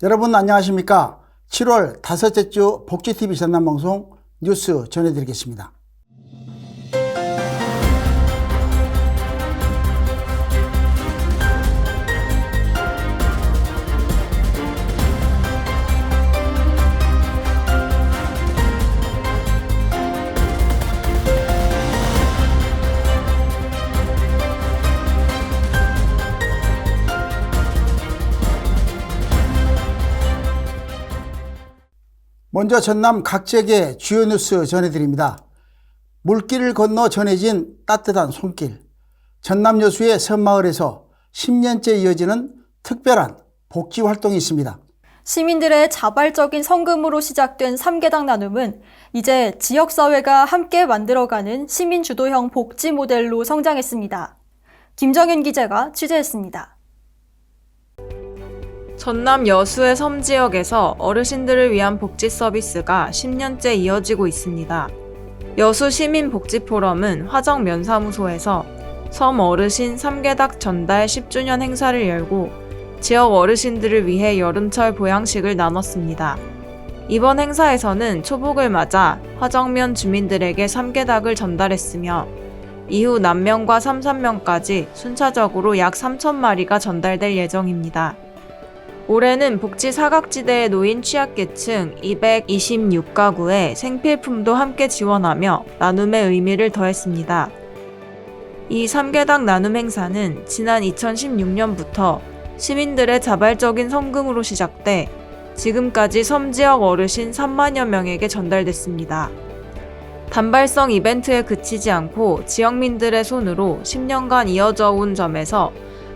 여러분 안녕하십니까? 7월 다섯째 주 복지TV 전남방송 뉴스 전해드리겠습니다. 먼저 전남 각 지역의 주요 뉴스 전해드립니다. 물길을 건너 전해진 따뜻한 손길. 전남 여수의 섬마을에서 10년째 이어지는 특별한 복지활동이 있습니다. 시민들의 자발적인 성금으로 시작된 3개당 나눔은 이제 지역사회가 함께 만들어가는 시민주도형 복지 모델로 성장했습니다. 김정윤 기자가 취재했습니다. 전남 여수의 섬 지역에서 어르신들을 위한 복지 서비스가 10년째 이어지고 있습니다. 여수 시민복지포럼은 화정면사무소에서 섬 어르신 3개닭 전달 10주년 행사를 열고 지역 어르신들을 위해 여름철 보양식을 나눴습니다. 이번 행사에서는 초복을 맞아 화정면 주민들에게 3개닭을 전달했으며 이후 남면과 삼산면까지 순차적으로 약 3,000마리가 전달될 예정입니다. 올해는 복지 사각지대에 놓인 취약계층 226가구의 생필품도 함께 지원하며 나눔의 의미를 더했습니다. 이 3개당 나눔 행사는 지난 2016년부터 시민들의 자발적인 성금으로 시작돼 지금까지 섬 지역 어르신 3만여 명에게 전달됐습니다. 단발성 이벤트에 그치지 않고 지역민들의 손으로 10년간 이어져 온 점에서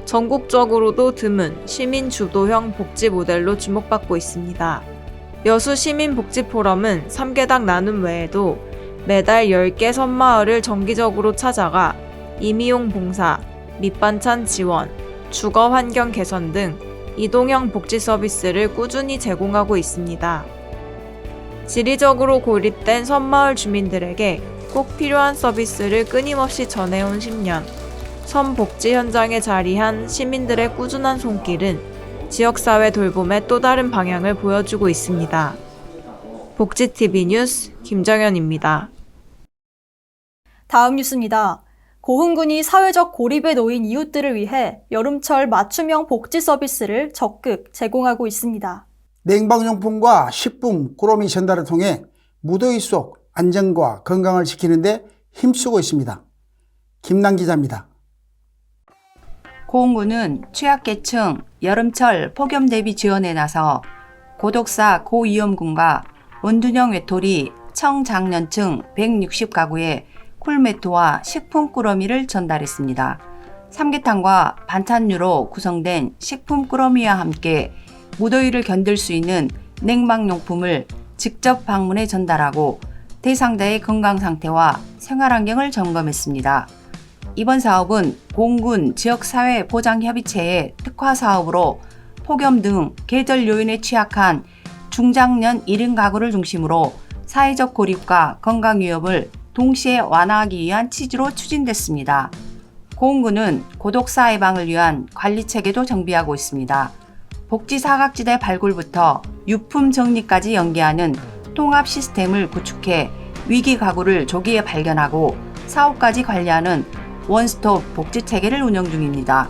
전국적으로도 드문 시민 주도형 복지 모델로 주목받고 있습니다. 여수 시민복지포럼은 3개당 나눔 외에도 매달 10개 섬마을을 정기적으로 찾아가 임의용 봉사, 밑반찬 지원, 주거 환경 개선 등 이동형 복지 서비스를 꾸준히 제공하고 있습니다. 지리적으로 고립된 섬마을 주민들에게 꼭 필요한 서비스를 끊임없이 전해온 10년. 섬 복지 현장에 자리한 시민들의 꾸준한 손길은 지역사회 돌봄의 또 다른 방향을 보여주고 있습니다. 복지TV 뉴스 김정현입니다. 다음 뉴스입니다. 고흥군이 사회적 고립에 놓인 이웃들을 위해 여름철 맞춤형 복지 서비스를 적극 제공하고 있습니다. 냉방용품과 식품, 꾸러미 전달을 통해 무더위 속 안전과 건강을 지키는 데 힘쓰고 있습니다. 김남 기자입니다. 고흥군은 취약계층 여름철 폭염 대비 지원에 나서 고독사 고위험군과 원둔형 외톨이 청장년층 160가구에 쿨매트와 식품 꾸러미를 전달했습니다. 삼계탕과 반찬류로 구성된 식품 꾸러미와 함께 무더위를 견딜 수 있는 냉방용품을 직접 방문해 전달하고 대상자의 건강 상태와 생활환경을 점검했습니다. 이번 사업은 고흥군 지역사회보장협의체의 특화 사업으로 폭염 등 계절 요인에 취약한 중장년 1인 가구를 중심으로 사회적 고립과 건강 위협을 동시에 완화하기 위한 취지로 추진됐습니다. 고흥군은 고독사 예방을 위한 관리 체계도 정비하고 있습니다. 복지 사각지대 발굴부터 유품 정리까지 연계하는 통합 시스템을 구축해 위기 가구를 조기에 발견하고 사업까지 관리하는 원스톱 복지 체계를 운영 중입니다.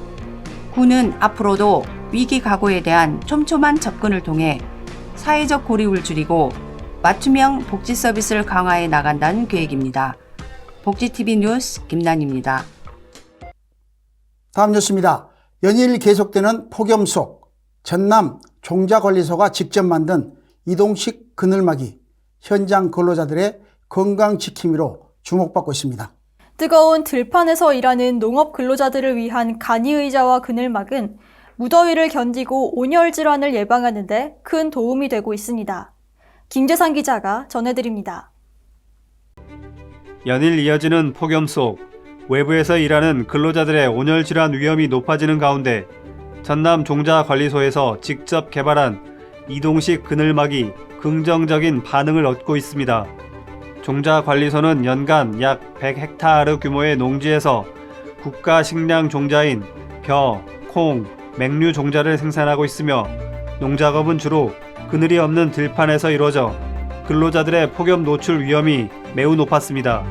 군은 앞으로도 위기 가구에 대한 촘촘한 접근을 통해 사회적 고립을 줄이고 맞춤형 복지 서비스를 강화해 나간다는 계획입니다. 복지TV 뉴스 김난입니다. 다음 뉴스입니다. 연일 계속되는 폭염 속 전남 종자관리소가 직접 만든 이동식 그늘막이 현장 근로자들의 건강 지킴이로 주목받고 있습니다. 뜨거운 들판에서 일하는 농업 근로자들을 위한 간이의자와 그늘막은 무더위를 견디고 온열 질환을 예방하는 데 큰 도움이 되고 있습니다. 김재상 기자가 전해드립니다. 연일 이어지는 폭염 속 외부에서 일하는 근로자들의 온열 질환 위험이 높아지는 가운데 전남 종자관리소에서 직접 개발한 이동식 그늘막이 긍정적인 반응을 얻고 있습니다. 종자관리소는 연간 약 100헥타르 규모의 농지에서 국가 식량 종자인 벼, 콩, 맹류 종자를 생산하고 있으며 농작업은 주로 그늘이 없는 들판에서 이루어져 근로자들의 폭염 노출 위험이 매우 높았습니다.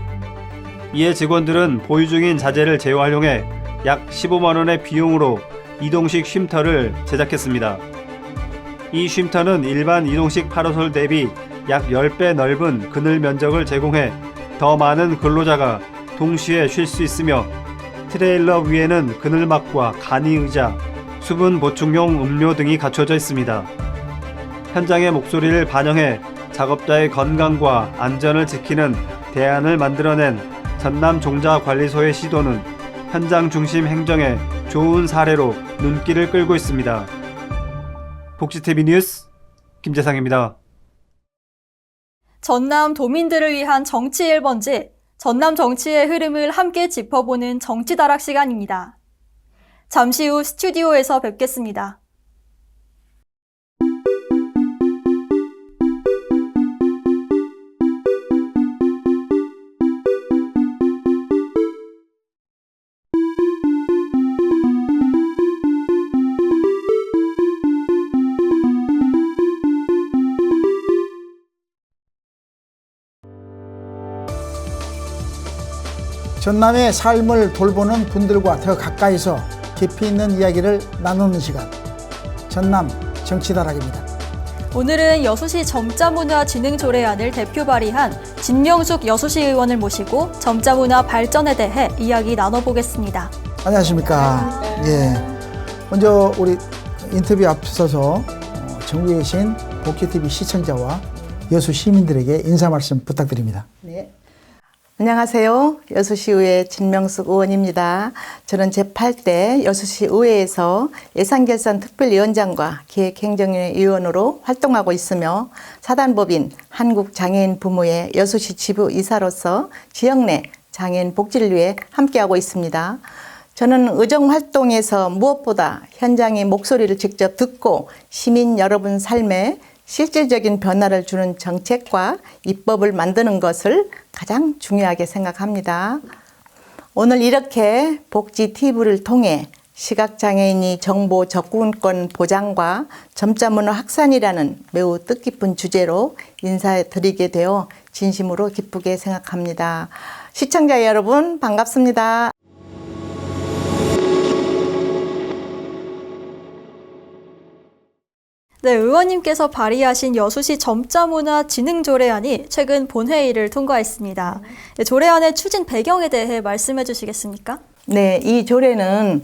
이에 직원들은 보유 중인 자재를 재활용해 약 15만 원의 비용으로 이동식 쉼터를 제작했습니다. 이 쉼터는 일반 이동식 파라솔 대비 약 10배 넓은 그늘 면적을 제공해 더 많은 근로자가 동시에 쉴 수 있으며 트레일러 위에는 그늘막과 간이 의자, 수분 보충용 음료 등이 갖춰져 있습니다. 현장의 목소리를 반영해 작업자의 건강과 안전을 지키는 대안을 만들어낸 전남종자관리소의 시도는 현장 중심 행정의 좋은 사례로 눈길을 끌고 있습니다. 복지TV 뉴스 김재상입니다. 전남 도민들을 위한 정치 1번지, 전남 정치의 흐름을 함께 짚어보는 정치다락 시간입니다. 잠시 후 스튜디오에서 뵙겠습니다. 전남의 삶을 돌보는 분들과 더 가까이서 깊이 있는 이야기를 나누는 시간, 전남 정치다락입니다. 오늘은 여수시 점자문화진흥조례안을 대표 발의한 진명숙 여수시 의원을 모시고 점자문화 발전에 대해 이야기 나눠보겠습니다. 안녕하십니까. 예. 먼저 우리 인터뷰 앞서서 전국에 계신 복지TV 시청자와 여수 시민들에게 인사 말씀 부탁드립니다. 네. 안녕하세요. 여수시의회 진명숙 의원입니다. 저는 제8대 여수시 의회에서 예산결산 특별위원장과 기획행정위원으로 활동하고 있으며 사단법인 한국장애인 부모의 여수시 지부 이사로서 지역 내 장애인 복지를 위해 함께하고 있습니다. 저는 의정활동에서 무엇보다 현장의 목소리를 직접 듣고 시민 여러분 삶에 실질적인 변화를 주는 정책과 입법을 만드는 것을 가장 중요하게 생각합니다. 오늘 이렇게 복지TV를 통해 시각장애인이 정보 접근권 보장과 점자문화 확산이라는 매우 뜻깊은 주제로 인사드리게 되어 진심으로 기쁘게 생각합니다. 시청자 여러분 반갑습니다. 네, 의원님께서 발의하신 여수시 점자문화진흥조례안이 최근 본회의를 통과했습니다. 네, 조례안의 추진 배경에 대해 말씀해 주시겠습니까? 네, 이 조례는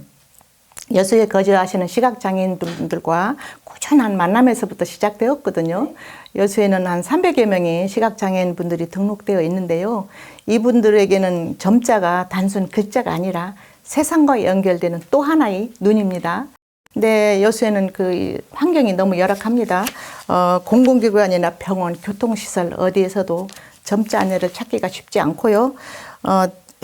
여수에 거주하시는 시각장애인분들과 꾸준한 만남에서부터 시작되었거든요. 여수에는 한 300여 명의 시각장애인분들이 등록되어 있는데요. 이분들에게는 점자가 단순 글자가 아니라 세상과 연결되는 또 하나의 눈입니다. 네, 여수에는 그 환경이 너무 열악합니다. 공공기관이나 병원, 교통시설 어디에서도 점자 안내를 찾기가 쉽지 않고요.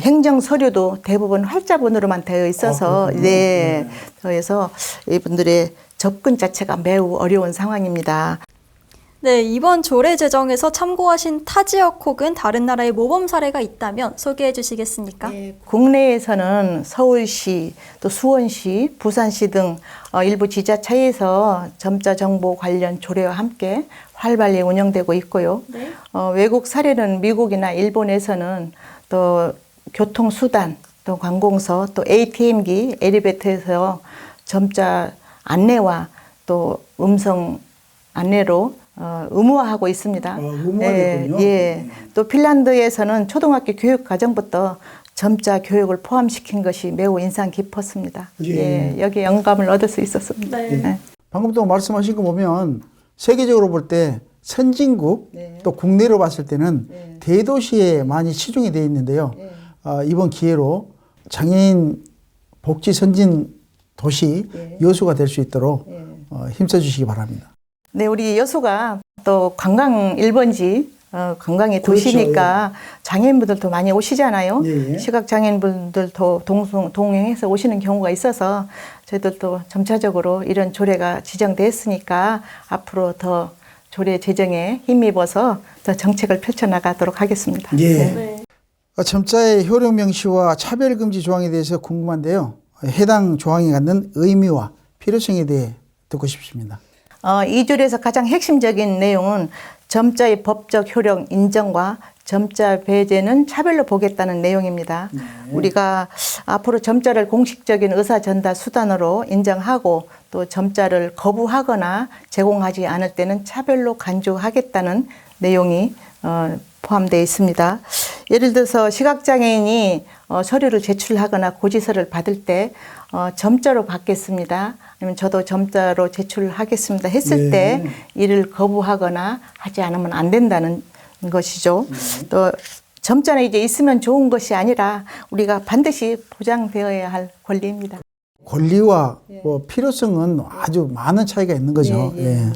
행정 서류도 대부분 활자본으로만 되어 있어서 네, 그래서 이분들의 접근 자체가 매우 어려운 상황입니다. 네, 이번 조례 제정에서 참고하신 타 지역 혹은 다른 나라의 모범 사례가 있다면 소개해 주시겠습니까? 국내에서는 서울시, 또 수원시, 부산시 등 일부 지자체에서 점자 정보 관련 조례와 함께 활발히 운영되고 있고요. 네. 외국 사례는 미국이나 일본에서는 또 교통수단, 또 관공서, 또 ATM기, 엘리베이터에서 점자 안내와 또 음성 안내로 의무화하고 있습니다. 의무화됐군요. 예. 또 핀란드에서는 초등학교 교육 과정부터 점자 교육을 포함시킨 것이 매우 인상 깊었습니다. 예. 예. 여기 영감을 얻을 수 있었습니다. 네. 네. 방금 또 말씀하신 거 보면 세계적으로 볼 때 선진국 또 국내로 봤을 때는 대도시에 많이 치중이 되어 있는데요. 이번 기회로 장애인 복지 선진 도시 여수가 될 수 있도록 힘써 주시기 바랍니다. 네, 우리 여수가 또 관광 1번지 관광의 그렇죠. 도시니까 장애인분들도 많이 오시잖아요. 예. 시각장애인분들도 동행해서 오시는 경우가 있어서 저희들도 점차적으로 이런 조례가 지정됐으니까 앞으로 더 조례 제정에 힘입어서 더 정책을 펼쳐나가도록 하겠습니다. 예. 네. 점자의 효력 명시와 차별금지 조항에 대해서 궁금한데요. 해당 조항이 갖는 의미와 필요성에 대해 듣고 싶습니다. 2줄에서 가장 핵심적인 내용은 점자의 법적 효력 인정과 점자 배제는 차별로 보겠다는 내용입니다. 우리가 앞으로 점자를 공식적인 의사 전달 수단으로 인정하고 또 점자를 거부하거나 제공하지 않을 때는 차별로 간주하겠다는 내용이 포함되어 있습니다. 예를 들어서 시각장애인이 서류를 제출하거나 고지서를 받을 때 점자로 받겠습니다. 아니면 저도 점자로 제출하겠습니다 했을 때 이를 거부하거나 하지 않으면 안 된다는 것이죠. 또 점자는 이제 있으면 좋은 것이 아니라 우리가 반드시 보장되어야 할 권리입니다. 권리와 필요성은 아주 많은 차이가 있는 거죠. 예.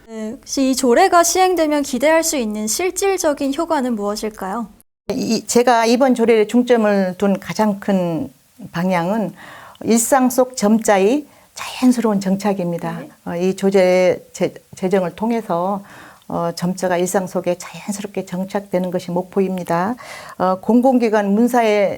네, 혹시 이 조례가 시행되면 기대할 수 있는 실질적인 효과는 무엇일까요? 제가 이번 조례에 중점을 둔 가장 큰 방향은 일상 속 점자의 자연스러운 정착입니다. 이 조례 제정을 통해서 점자가 일상 속에 자연스럽게 정착되는 것이 목표입니다. 공공기관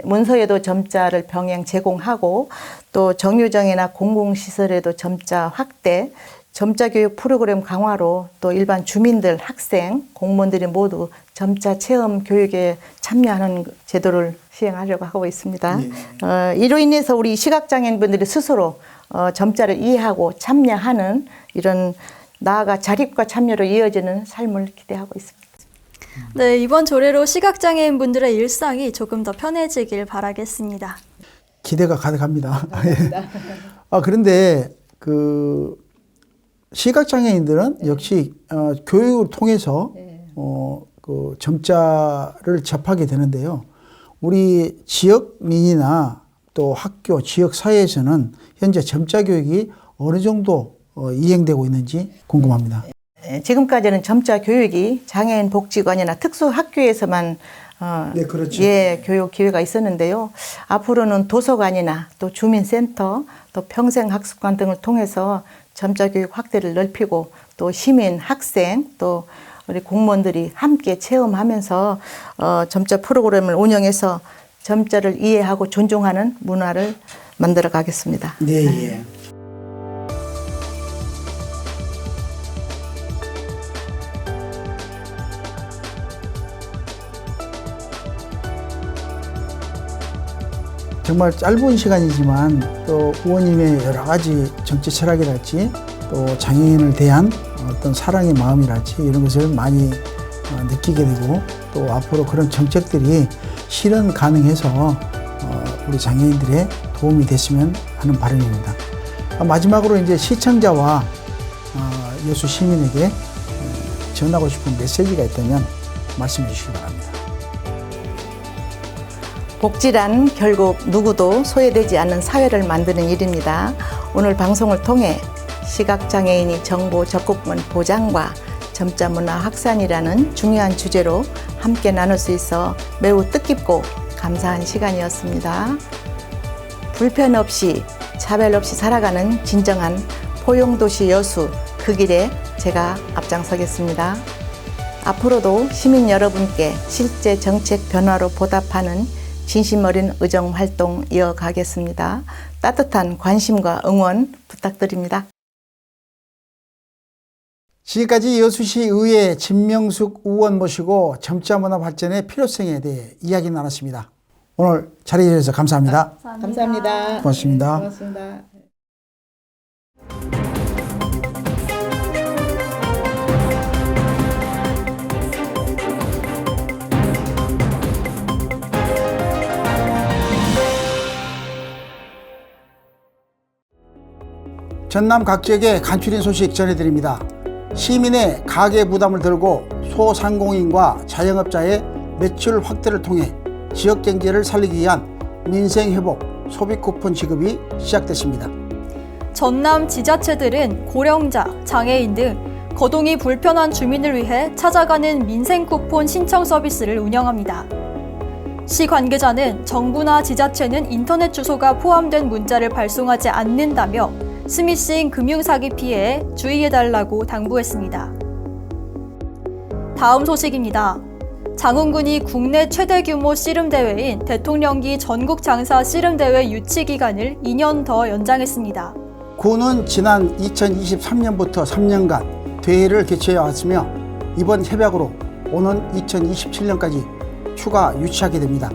문서에도 점자를 병행 제공하고 또 정유정이나 공공시설에도 점자 확대, 점자 교육 프로그램 강화로 또 일반 주민들, 학생, 공무원들이 모두 점자 체험 교육에 참여하는 제도를 시행하려고 하고 있습니다. 이로 인해서 우리 시각장애인분들이 스스로 점자를 이해하고 참여하는 이런 나아가 자립과 참여로 이어지는 삶을 기대하고 있습니다. 네, 이번 조례로 시각장애인 분들의 일상이 조금 더 편해지길 바라겠습니다. 기대가 가득합니다. 그런데 시각장애인들은 역시 교육을 통해서 그 점자를 접하게 되는데요. 우리 지역민이나 또 학교, 지역사회에서는 현재 점자 교육이 어느 정도 이행되고 있는지 궁금합니다. 지금까지는 점자 교육이 장애인 복지관이나 특수학교에서만 네, 그렇죠. 교육 기회가 있었는데요. 앞으로는 도서관이나 또 주민센터, 또 평생학습관 등을 통해서 점자 교육 확대를 넓히고 또 시민, 학생, 또 우리 공무원들이 함께 체험하면서 점자 프로그램을 운영해서 점자를 이해하고 존중하는 문화를 만들어 가겠습니다. 네, 예. 정말 짧은 시간이지만 또 의원님의 여러 가지 정치 철학이랄지 또 장애인을 대한 어떤 사랑의 마음이랄지 이런 것을 많이 느끼게 되고 또 앞으로 그런 정책들이 실현 가능해서 우리 장애인들의 도움이 됐으면 하는 바람입니다. 마지막으로 이제 시청자와 여수 시민에게 전하고 싶은 메시지가 있다면 말씀해 주시기 바랍니다. 복지란 결국 누구도 소외되지 않는 사회를 만드는 일입니다. 오늘 방송을 통해 시각장애인이 정보 접근권 보장과 점자 문화 확산이라는 중요한 주제로 함께 나눌 수 있어 매우 뜻깊고 감사한 시간이었습니다. 불편 없이 차별 없이 살아가는 진정한 포용도시 여수 그 길에 제가 앞장서겠습니다. 앞으로도 시민 여러분께 실제 정책 변화로 보답하는 진심 어린 의정 활동 이어가겠습니다. 따뜻한 관심과 응원 부탁드립니다. 지금까지 여수시 의회 진명숙 의원 모시고 점자 문화 발전의 필요성에 대해 이야기 나눴습니다. 오늘 자리해 주셔서 감사합니다. 감사합니다. 고맙습니다. 고맙습니다. 전남 각 지역의 간추린 소식 전해드립니다. 시민의 가계 부담을 덜고 소상공인과 자영업자의 매출 확대를 통해 지역 경제를 살리기 위한 민생회복 소비 쿠폰 지급이 시작됐습니다. 전남 지자체들은 고령자, 장애인 등 거동이 불편한 주민을 위해 찾아가는 민생 쿠폰 신청 서비스를 운영합니다. 시 관계자는 정부나 지자체는 인터넷 주소가 포함된 문자를 발송하지 않는다며 스미싱 금융사기 피해에 주의해달라고 당부했습니다. 다음 소식입니다. 장흥군이 국내 최대 규모 씨름대회인 대통령기 전국장사 씨름대회 유치 기간을 2년 더 연장했습니다. 구는 지난 2023년부터 3년간 대회를 개최해 왔으며 이번 협약으로 오는 2027년까지 추가 유치하게 됩니다.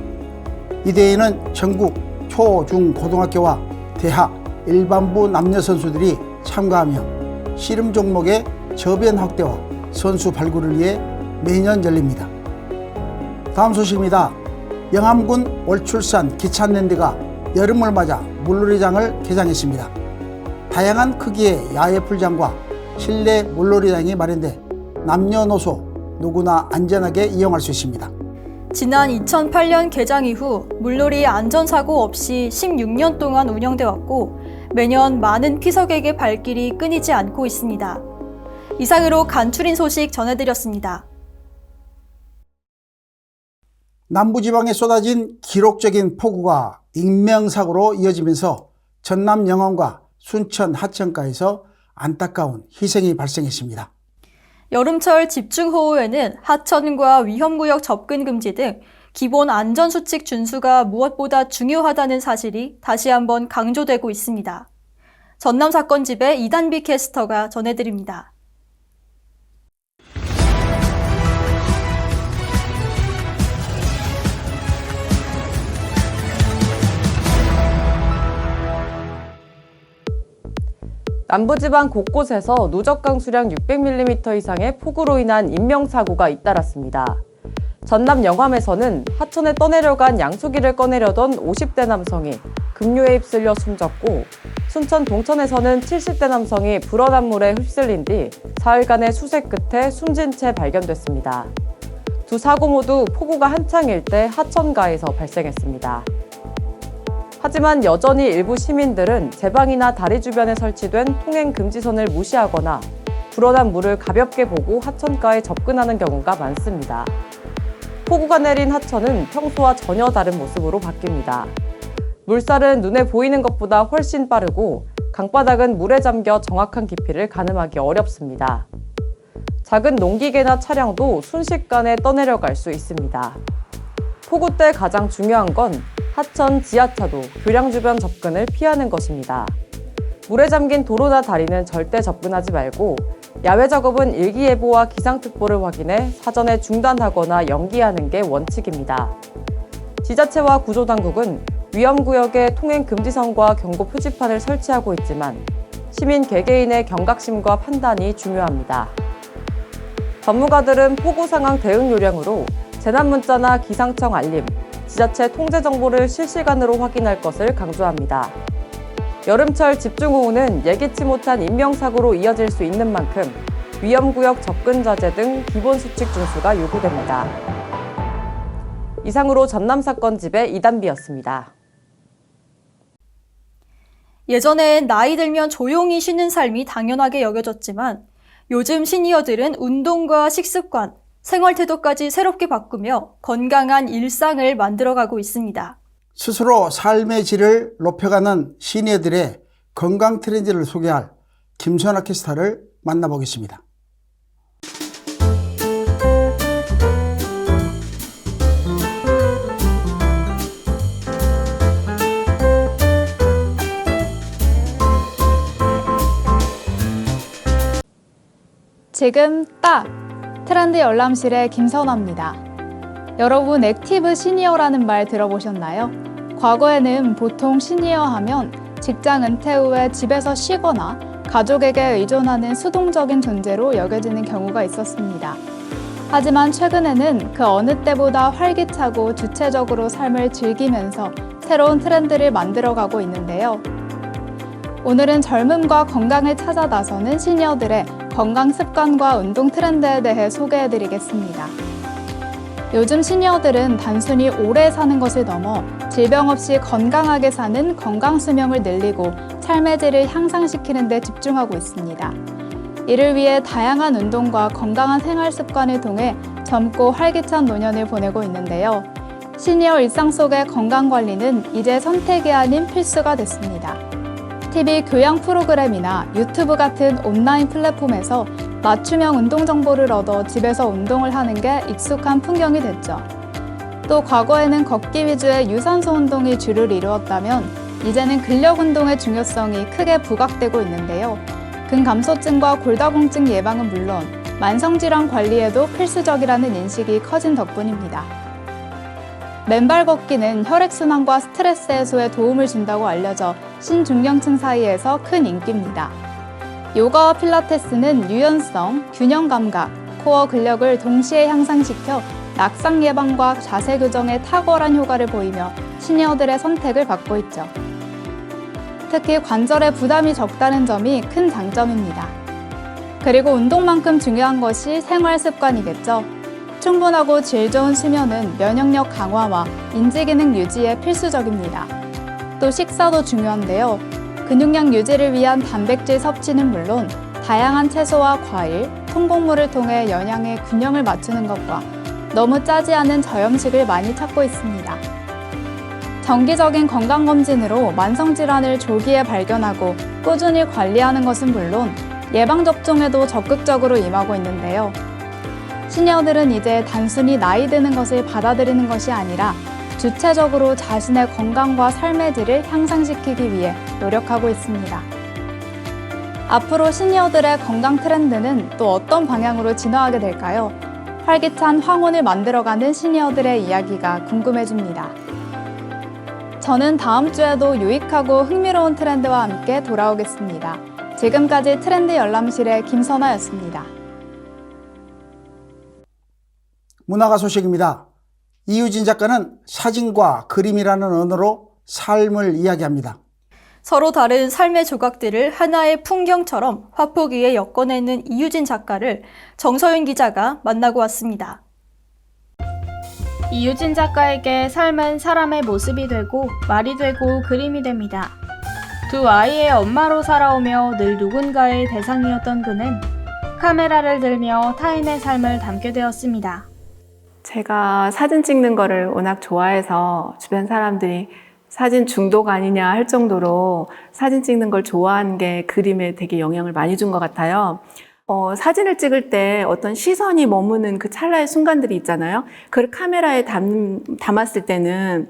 이 대회는 전국 초, 중, 고등학교와 대학, 일반부 남녀 선수들이 참가하며 씨름 종목의 저변 확대와 선수 발굴을 위해 매년 열립니다. 다음 소식입니다. 영암군 월출산 기찬랜드가 여름을 맞아 물놀이장을 개장했습니다. 다양한 크기의 야외 풀장과 실내 물놀이장이 마련돼 남녀노소 누구나 안전하게 이용할 수 있습니다. 지난 2008년 개장 이후 물놀이 안전사고 없이 16년 동안 운영돼 왔고 매년 많은 피서객의 발길이 끊이지 않고 있습니다. 이상으로 간추린 소식 전해드렸습니다. 남부지방에 쏟아진 기록적인 폭우가 인명사고로 이어지면서 전남 영암과 순천 하천가에서 안타까운 희생이 발생했습니다. 여름철 집중호우에는 하천과 위험구역 접근 금지 등 기본 안전수칙 준수가 무엇보다 중요하다는 사실이 다시 한번 강조되고 있습니다. 전남사건집의 이단비 캐스터가 전해드립니다. 남부지방 곳곳에서 누적 강수량 600mm 이상의 폭우로 인한 인명사고가 잇따랐습니다. 전남 영암에서는 하천에 떠내려간 양수기를 꺼내려던 50대 남성이 급류에 휩쓸려 숨졌고, 순천 동천에서는 70대 남성이 불어난 물에 휩쓸린 뒤 사흘간의 수색 끝에 숨진 채 발견됐습니다. 두 사고 모두 폭우가 한창일 때 하천가에서 발생했습니다. 하지만 여전히 일부 시민들은 제방이나 다리 주변에 설치된 통행 금지선을 무시하거나 불어난 물을 가볍게 보고 하천가에 접근하는 경우가 많습니다. 폭우가 내린 하천은 평소와 전혀 다른 모습으로 바뀝니다. 물살은 눈에 보이는 것보다 훨씬 빠르고 강바닥은 물에 잠겨 정확한 깊이를 가늠하기 어렵습니다. 작은 농기계나 차량도 순식간에 떠내려갈 수 있습니다. 폭우 때 가장 중요한 건 하천 지하차도, 교량 주변 접근을 피하는 것입니다. 물에 잠긴 도로나 다리는 절대 접근하지 말고 야외 작업은 일기예보와 기상특보를 확인해 사전에 중단하거나 연기하는 게 원칙입니다. 지자체와 구조당국은 위험구역에 통행금지선과 경고 표지판을 설치하고 있지만 시민 개개인의 경각심과 판단이 중요합니다. 전문가들은 폭우 상황 대응 요령으로 재난문자나 기상청 알림, 지자체 통제 정보를 실시간으로 확인할 것을 강조합니다. 여름철 집중호우는 예기치 못한 인명사고로 이어질 수 있는 만큼 위험구역 접근 자제 등 기본 수칙 준수가 요구됩니다. 이상으로 전남사건집의 이단비였습니다. 예전엔 나이 들면 조용히 쉬는 삶이 당연하게 여겨졌지만 요즘 시니어들은 운동과 식습관, 생활태도까지 새롭게 바꾸며 건강한 일상을 만들어가고 있습니다. 스스로 삶의 질을 높여가는 시니어들의 건강 트렌드를 소개할 김선아 캐스터를 만나보겠습니다. 지금 딱! 트렌드 열람실의 김선아입니다. 여러분, 액티브 시니어라는 말 들어보셨나요? 과거에는 보통 시니어 하면 직장 은퇴 후에 집에서 쉬거나 가족에게 의존하는 수동적인 존재로 여겨지는 경우가 있었습니다. 하지만 최근에는 그 어느 때보다 활기차고 주체적으로 삶을 즐기면서 새로운 트렌드를 만들어가고 있는데요. 오늘은 젊음과 건강을 찾아 나서는 시니어들의 건강 습관과 운동 트렌드에 대해 소개해드리겠습니다. 요즘 시니어들은 단순히 오래 사는 것을 넘어 질병 없이 건강하게 사는 건강 수명을 늘리고 삶의 질을 향상시키는 데 집중하고 있습니다. 이를 위해 다양한 운동과 건강한 생활 습관을 통해 젊고 활기찬 노년을 보내고 있는데요. 시니어 일상 속의 건강관리는 이제 선택이 아닌 필수가 됐습니다. TV 교양 프로그램이나 유튜브 같은 온라인 플랫폼에서 맞춤형 운동 정보를 얻어 집에서 운동을 하는 게 익숙한 풍경이 됐죠. 또 과거에는 걷기 위주의 유산소 운동이 주를 이루었다면 이제는 근력 운동의 중요성이 크게 부각되고 있는데요. 근감소증과 골다공증 예방은 물론 만성질환 관리에도 필수적이라는 인식이 커진 덕분입니다. 맨발 걷기는 혈액순환과 스트레스 해소에 도움을 준다고 알려져 신중년층 사이에서 큰 인기입니다. 요가와 필라테스는 유연성, 균형 감각, 코어 근력을 동시에 향상시켜 낙상 예방과 자세 교정에 탁월한 효과를 보이며 시니어들의 선택을 받고 있죠. 특히 관절에 부담이 적다는 점이 큰 장점입니다. 그리고 운동만큼 중요한 것이 생활 습관이겠죠. 충분하고 질 좋은 수면은 면역력 강화와 인지기능 유지에 필수적입니다. 또 식사도 중요한데요. 근육량 유지를 위한 단백질 섭취는 물론 다양한 채소와 과일, 통곡물을 통해 영양의 균형을 맞추는 것과 너무 짜지 않은 저염식을 많이 찾고 있습니다. 정기적인 건강검진으로 만성질환을 조기에 발견하고 꾸준히 관리하는 것은 물론 예방접종에도 적극적으로 임하고 있는데요. 시니어들은 이제 단순히 나이 드는 것을 받아들이는 것이 아니라 주체적으로 자신의 건강과 삶의 질을 향상시키기 위해 노력하고 있습니다. 앞으로 시니어들의 건강 트렌드는 또 어떤 방향으로 진화하게 될까요? 활기찬 황혼을 만들어가는 시니어들의 이야기가 궁금해집니다. 저는 다음 주에도 유익하고 흥미로운 트렌드와 함께 돌아오겠습니다. 지금까지 트렌드 열람실의 김선아였습니다. 문화가 소식입니다. 이유진 작가는 사진과 그림이라는 언어로 삶을 이야기합니다. 서로 다른 삶의 조각들을 하나의 풍경처럼 화폭 위에 엮어내는 이유진 작가를 정서윤 기자가 만나고 왔습니다. 이유진 작가에게 삶은 사람의 모습이 되고 말이 되고 그림이 됩니다. 두 아이의 엄마로 살아오며 늘 누군가의 대상이었던 그는 카메라를 들며 타인의 삶을 담게 되었습니다. 제가 사진 찍는 거를 워낙 좋아해서 주변 사람들이 사진 중독 아니냐 할 정도로 사진 찍는 걸 좋아하는 게 그림에 되게 영향을 많이 준 것 같아요. 사진을 찍을 때 어떤 시선이 머무는 그 찰나의 순간들이 있잖아요. 그걸 카메라에 담았을 때는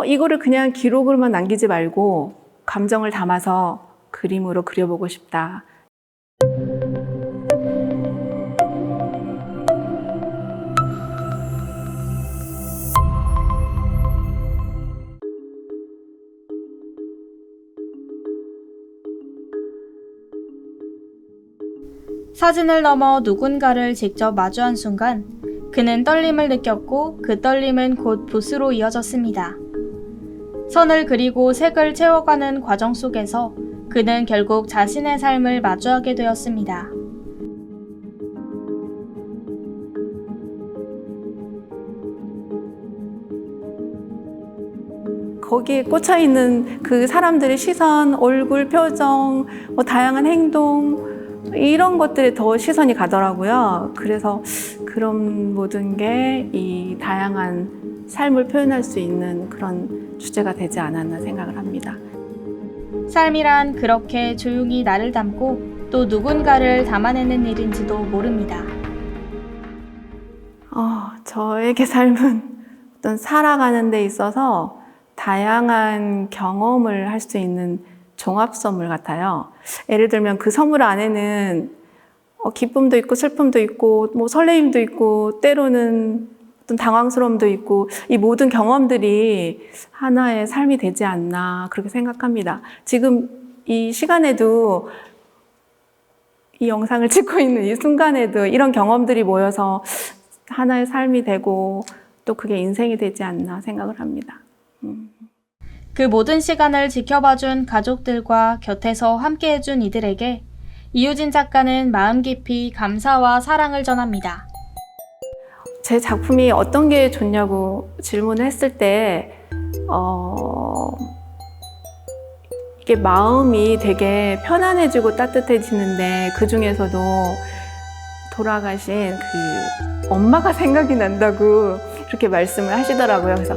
이거를 그냥 기록으로만 남기지 말고 감정을 담아서 그림으로 그려보고 싶다. 사진을 넘어 누군가를 직접 마주한 순간 그는 떨림을 느꼈고 그 떨림은 곧 붓으로 이어졌습니다. 선을 그리고 색을 채워가는 과정 속에서 그는 결국 자신의 삶을 마주하게 되었습니다. 거기에 꽂혀있는 그 사람들의 시선, 얼굴, 표정, 다양한 행동 이런 것들에 더 시선이 가더라고요. 그래서 그런 모든 게 이 다양한 삶을 표현할 수 있는 그런 주제가 되지 않았나 생각을 합니다. 삶이란 그렇게 조용히 나를 담고 또 누군가를 담아내는 일인지도 모릅니다. 저에게 삶은 어떤 살아가는 데 있어서 다양한 경험을 할 수 있는 종합 선물 같아요. 예를 들면 그 선물 안에는 기쁨도 있고 슬픔도 있고 뭐 설레임도 있고 때로는 어떤 당황스러움도 있고 이 모든 경험들이 하나의 삶이 되지 않나 그렇게 생각합니다. 지금 이 시간에도 이 영상을 찍고 있는 이 순간에도 이런 경험들이 모여서 하나의 삶이 되고 또 그게 인생이 되지 않나 생각을 합니다. 그 모든 시간을 지켜봐준 가족들과 곁에서 함께해준 이들에게 이유진 작가는 마음 깊이 감사와 사랑을 전합니다. 제 작품이 어떤 게 좋냐고 질문을 했을 때 이게 마음이 되게 편안해지고 따뜻해지는데 그 중에서도 돌아가신 그 엄마가 생각이 난다고 이렇게 말씀을 하시더라고요. 그래서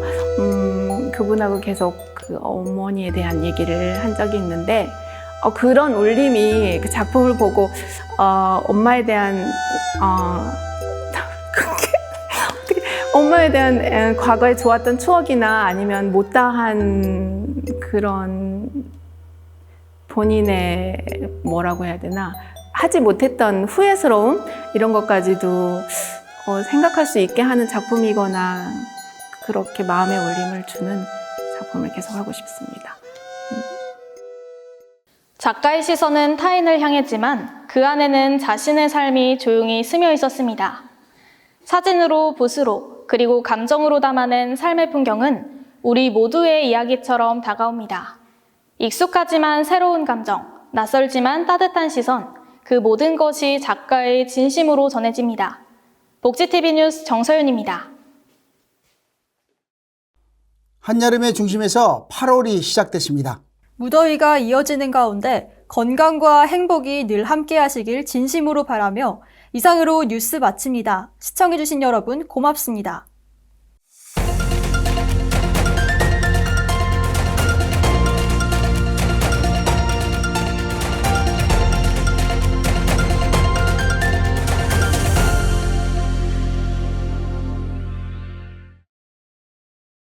그분하고 계속 그 어머니에 대한 얘기를 한 적이 있는데 그런 울림이 그 작품을 보고 엄마에 대한 엄마에 대한 과거에 좋았던 추억이나 아니면 못다한 그런 본인의 뭐라고 해야 되나 하지 못했던 후회스러움 이런 것까지도 생각할 수 있게 하는 작품이거나 그렇게 마음의 울림을 주는 작품을 계속하고 싶습니다. 작가의 시선은 타인을 향했지만 그 안에는 자신의 삶이 조용히 스며 있었습니다. 사진으로, 붓으로, 그리고 감정으로 담아낸 삶의 풍경은 우리 모두의 이야기처럼 다가옵니다. 익숙하지만 새로운 감정, 낯설지만 따뜻한 시선, 그 모든 것이 작가의 진심으로 전해집니다. 복지TV 뉴스 정서윤입니다. 한여름의 중심에서 8월이 시작됐습니다. 무더위가 이어지는 가운데 건강과 행복이 늘 함께 하시길 진심으로 바라며 이상으로 뉴스 마칩니다. 시청해주신 여러분 고맙습니다.